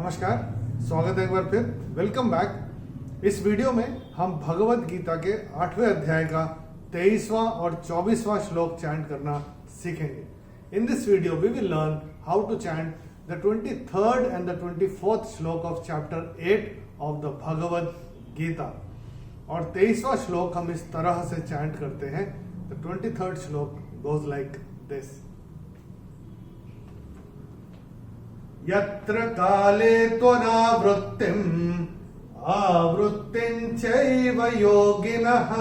नमस्कार, स्वागत है एक बार फिर। Welcome back. इस वीडियो में हम भगवत गीता के 8वें अध्याय का 23वां और 24वां श्लोक चैंट करना सीखेंगे। In this video we will learn how to chant the 23rd and the 24th shloka of chapter 8 of the Bhagavad Gita. और 23वां श्लोक हम इस तरह से चैंट करते हैं। द 23rd श्लोक गोज लाइक दिस। यत्र काले त्वनावृत्तिम् आवृत्तिं चैव योगिनः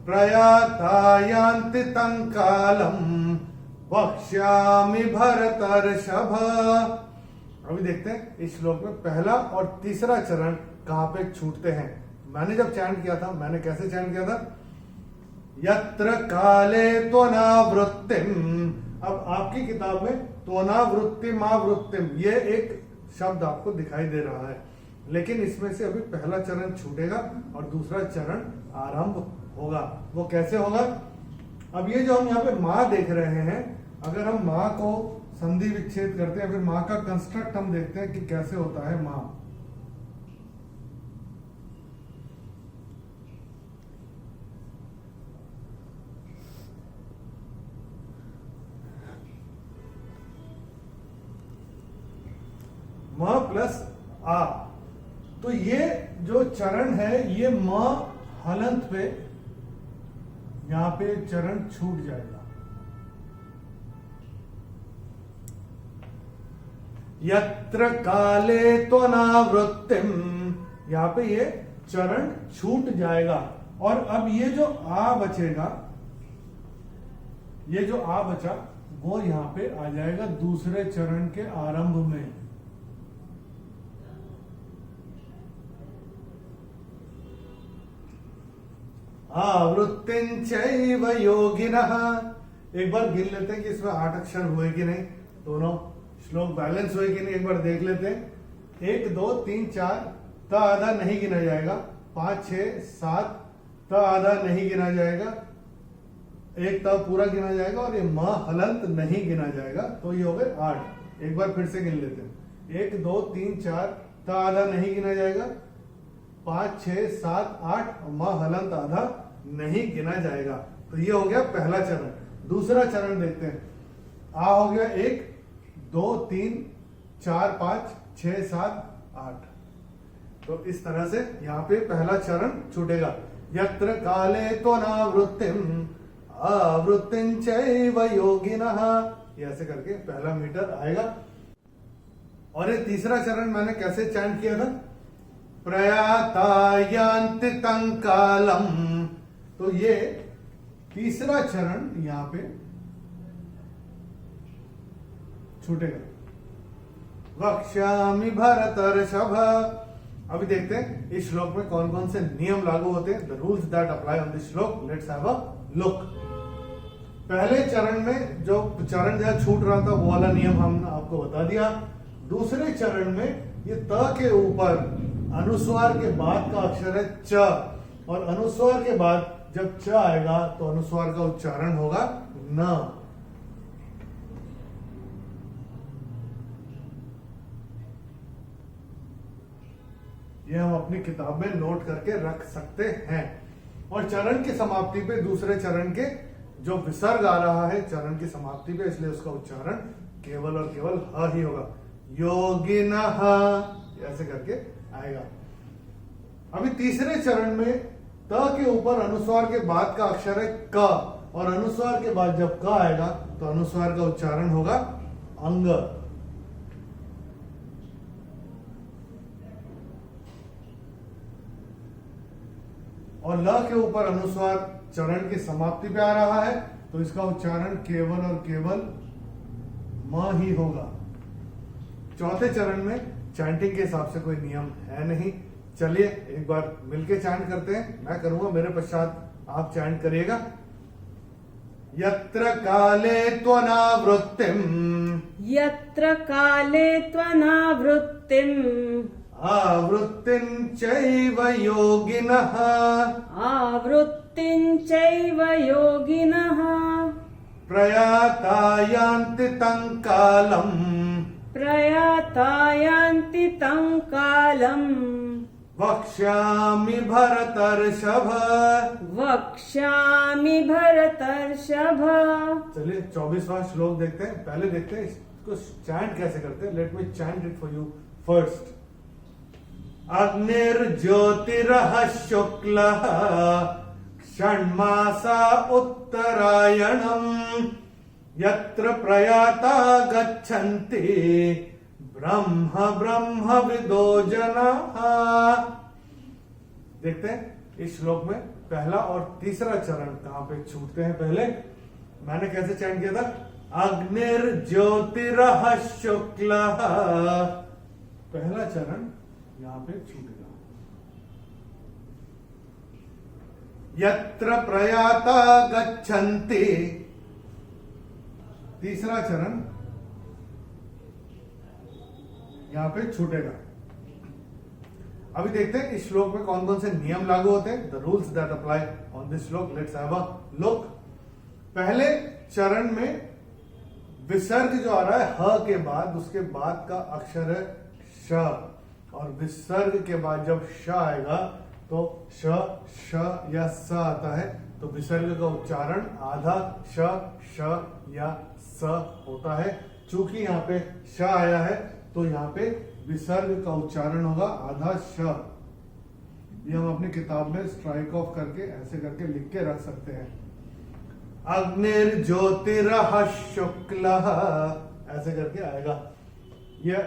प्रयाता यान्ति तं कालम् वक्ष्यामि भरतर्षभ। अभी देखते हैं इस श्लोक में पहला और तीसरा चरण कहां पे छूटते हैं। मैंने जब चैंट किया था, मैंने कैसे चैंट किया था? यत्र काले त्वनावृत्तिम्। अब आपकी किताब में त्वनावृत्तिम आवृत्तिम ये एक शब्द आपको दिखाई दे रहा है, लेकिन इसमें से अभी पहला चरण छूटेगा और दूसरा चरण आरंभ होगा। वो कैसे होगा? अब ये जो हम यहाँ पे माँ देख रहे हैं, अगर हम माँ को संधि विच्छेद करते हैं, फिर माँ का कंस्ट्रक्ट हम देखते हैं कि कैसे होता है माँ। म प्लस आ, तो ये जो चरण है ये म हलंत पे यहां पे चरण छूट जाएगा। यत्र काले त्वनावृत्तिम, यहां पे ये चरण छूट जाएगा। और अब ये जो आ बचेगा, ये जो आ बचा वो यहां पे आ जाएगा दूसरे चरण के आरंभ में। आवृत्तिं चैव योगिनः। एक बार गिन लेते हैं कि इसमें 8 अक्षर हुए कि नहीं, दोनों श्लोक बैलेंस हुए कि नहीं, एक बार देख लेते हैं। 1 2 3 4 त आधा नहीं गिना जाएगा। 5 6 7 त आधा नहीं गिना जाएगा। 1 त पूरा गिना जाएगा और ये म हलंत नहीं गिना जाएगा, तो ये हो गए 8। एक बार फिर से गिन लेते हैं। 1 2 3 4 त आधा नहीं गिना जाएगा। 5 6 7 8 म हलंत आधा नहीं गिना जाएगा। तो ये हो गया पहला चरण। दूसरा चरण देखते हैं। आ हो गया 1 2 3 4 5 6 7 8। तो इस तरह से यहाँ पे पहला चरण छूटेगा। यत्र काले त्वनावृत्तिम आवृत्तिं चैव योगिनः, ये ऐसे करके पहला मीटर आएगा। और ये तीसरा चरण मैंने कैसे चैंट किया था? प्रयाता यान्ति तं कालम्। तो ये तीसरा चरण यहां पे छूटेगा। वक्ष्यामि भरतर्षभ। अभी देखते हैं इस श्लोक में कौन कौन से नियम लागू होते हैं। The rules that apply on this shloka. Let's have a look. पहले चरण में जो चरण जहां छूट रहा था वो वाला नियम हमने आपको बता दिया। दूसरे चरण में ये त के ऊपर अनुस्वार के बाद का अक्षर है च, और अनुस्वार के बाद जब च आएगा तो अनुस्वार का उच्चारण होगा न। ये हम अपनी किताब में नोट करके रख सकते हैं। और चरण की समाप्ति पे दूसरे चरण के जो विसर्ग आ रहा है चरण की समाप्ति पे, इसलिए उसका उच्चारण केवल और केवल ह ही होगा। योगिनः ऐसे करके आएगा। अभी तीसरे चरण में त के ऊपर अनुस्वार के बाद का अक्षर है क, और अनुस्वार के बाद जब क आएगा तो अनुस्वार का उच्चारण होगा अंग। और ल के ऊपर अनुस्वार चरण की समाप्ति पे आ रहा है तो इसका उच्चारण केवल और केवल म ही होगा। चौथे चरण में चैंटिंग के हिसाब से कोई नियम है नहीं। चलिए एक बार मिलके चैंट करते हैं। मैं करूंगा, मेरे पश्चात आप चैंट करिएगा। यत्र काले त्वनावृत्तिम, यत्र काले त्वनावृत्तिम आवृत्तिं चैव योगिनः, आवृत्तिं चैव योगिनः प्रयाता यान्ति तं कालम्, प्रयाता यान्ति तं कालम् वक्ष्यामि भरतर्षभ। वक्ष्यामि भरतर्षभ। चलिए 24वां श्लोक देखते हैं। पहले देखते हैं इसको चैंट कैसे करते हैं। Let me chant it for you first. अग्निर्ज्योतिरः शुक्लः षण्मासा उत्तरायणम् यत्र प्रयाता गच्छन्ति ब्रह्म ब्रह्म विदो जनाः। देखते हैं इस श्लोक में पहला और तीसरा चरण कहां पे छूटते हैं। पहले मैंने कैसे चैंट किया था, अग्निर्ज्योतिरः शुक्लः, पहला चरण यहां पे छूटेगा। यत्र प्रयाता गच्छन्ति, तीसरा चरण यहां पे छूटेगा। अभी देखते हैं इस श्लोक में कौन कौन से नियम लागू होते हैं, the rules that apply on this shloka. Let's have a look. पहले चरण में विसर्ग जो आ रहा है ह के बाद, उसके बाद का अक्षर है श, और विसर्ग के बाद जब श आएगा तो श या स आता है, तो विसर्ग का उच्चारण आधा श या स होता है। चूंकि यहाँ पे श आया है तो यहाँ पे विसर्ग का उच्चारण होगा आधा श। ये हम अपनी किताब में स्ट्राइक ऑफ करके ऐसे करके लिख के रख सकते हैं। अग्निर्ज्योतिरः शुक्लः, ऐसे करके आएगा। यह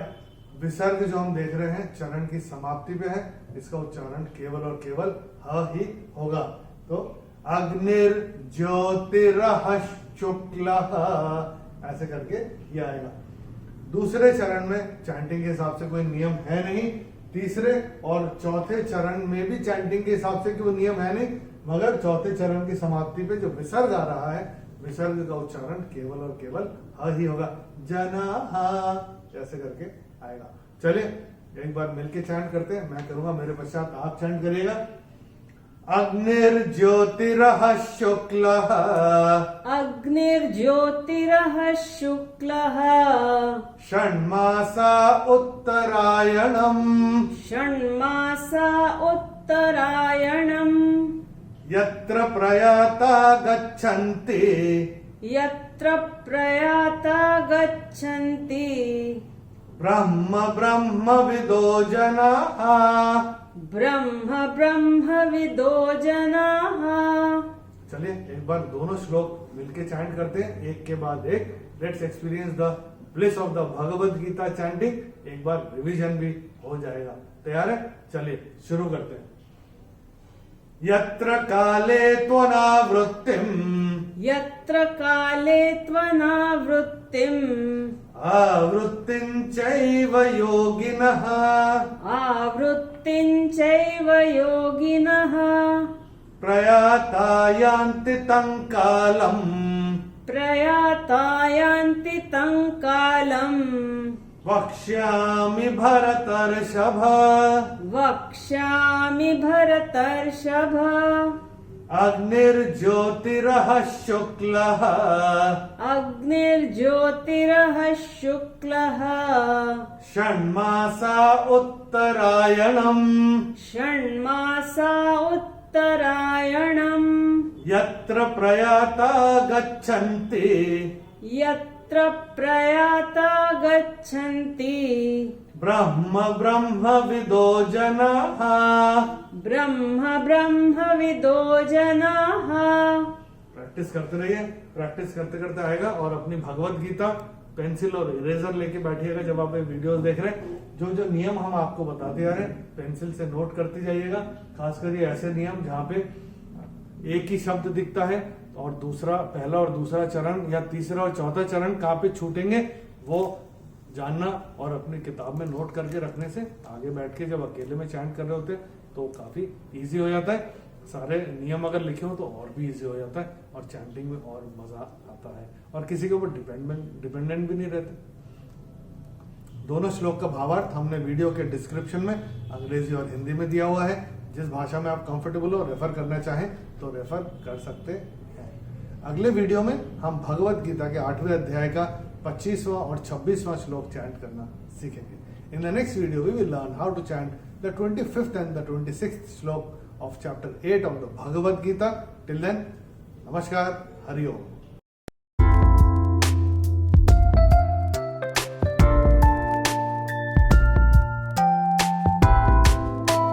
विसर्ग जो हम देख रहे हैं चरण की समाप्ति पे है, इसका उच्चारण केवल और केवल ह ही होगा। तो अग्निर्ज्योतिरः शुक्लः, ऐसे करके ये आएगा। दूसरे चरण में चैंटिंग के हिसाब से कोई नियम है नहीं। तीसरे और चौथे चरण में भी चैंटिंग के हिसाब से कोई नियम है नहीं, मगर चौथे चरण की समाप्ति पे जो विसर्ग आ रहा है, विसर्ग का उच्चारण केवल और केवल ह ही होगा। जनाः, ऐसे करके आएगा। चलिए एक बार मिलके चैंट करते हैं। मैं करूंगा, मेरे पश्चात आप चैंट करिएगा। अग्निर्ज्योतिरः शुक्लः, अग्निर्ज्योतिरः शुक्लः षण्मासा उत्तरायणम्, षण्मासा उत्तरायणम् यत्र प्रयाता गच्छन्ति, यत्र प्रयाता गच्छन्ति ब्रह्म ब्रह्म विदो जनाः, ब्रह्म ब्रह्म विदो जनाः। चलिए एक बार दोनों श्लोक मिलके चैंट करते हैं, एक के बाद एक। Let's experience the bliss of the Bhagavad Gita chanting. एक बार रिवीजन भी हो जाएगा। तैयार है? चलिए शुरू करते हैं। यत्र काले त्वनावृत्तिम्, यत्र काले त्वनावृत्तिम् आवृत्तिं चैव योगिनः, आवृत्तिं चैव योगिनः प्रयाता यान्ति तं कालम्, प्रयाता यान्ति तं कालम् वक्ष्यामि भरतर्षभ, वक्ष्यामि भरतर्षभ। अग्निर्ज्योतिरः शुक्लः, अग्निर्ज्योतिरः शुक्लः षण्मासा उत्तरायणम्, षण्मासा उत्तरायणम् यत्र प्रयाता गच्छन्ति, यत्र प्रयाता गच्छन्ति ब्रह्म ब्रह्म विदो जनाः, ब्रह्म ब्रह्म विदो जनाः। प्रैक्टिस करते रहिए। प्रैक्टिस करते करते आएगा। और अपनी भगवत गीता पेंसिल और इरेजर लेके बैठिएगा जब आप ये वीडियोस देख रहे हैं। जो जो नियम हम आपको बताते आ रहे हैं पेंसिल से नोट करते जाइएगा। खासकर ये ऐसे नियम जहाँ पे एक ही शब्द दिखता है और दूसरा, पहला और दूसरा चरण या तीसरा और चौथा चरण कहाँ पे छूटेंगे वो जानना और अपनी किताब में नोट करके रखने से आगे बैठ के जब अकेले में चैंट कर रहे होते हैं तो काफी इजी हो जाता है। सारे नियम अगर लिखे हो तो और भी इजी हो जाता है और चैंटिंग में और मजा आता है और किसी के ऊपर डिपेंडेंट भी नहीं रहते। दोनों श्लोक का भावार्थ हमने वीडियो के डिस्क्रिप्शन में अंग्रेजी और हिंदी में दिया हुआ है। जिस भाषा में आप कंफर्टेबल हो रेफर करना चाहें तो रेफर कर सकते हैं। अगले वीडियो में हम भगवत गीता के 8वें अध्याय का 25वां और 26वां श्लोक चैंट करना सीखेंगे। In the next video we will learn how to chant the 25th and the 26th shloka of chapter 8 of the Bhagavad Gita. Till then, नमस्कार, हरि ओम।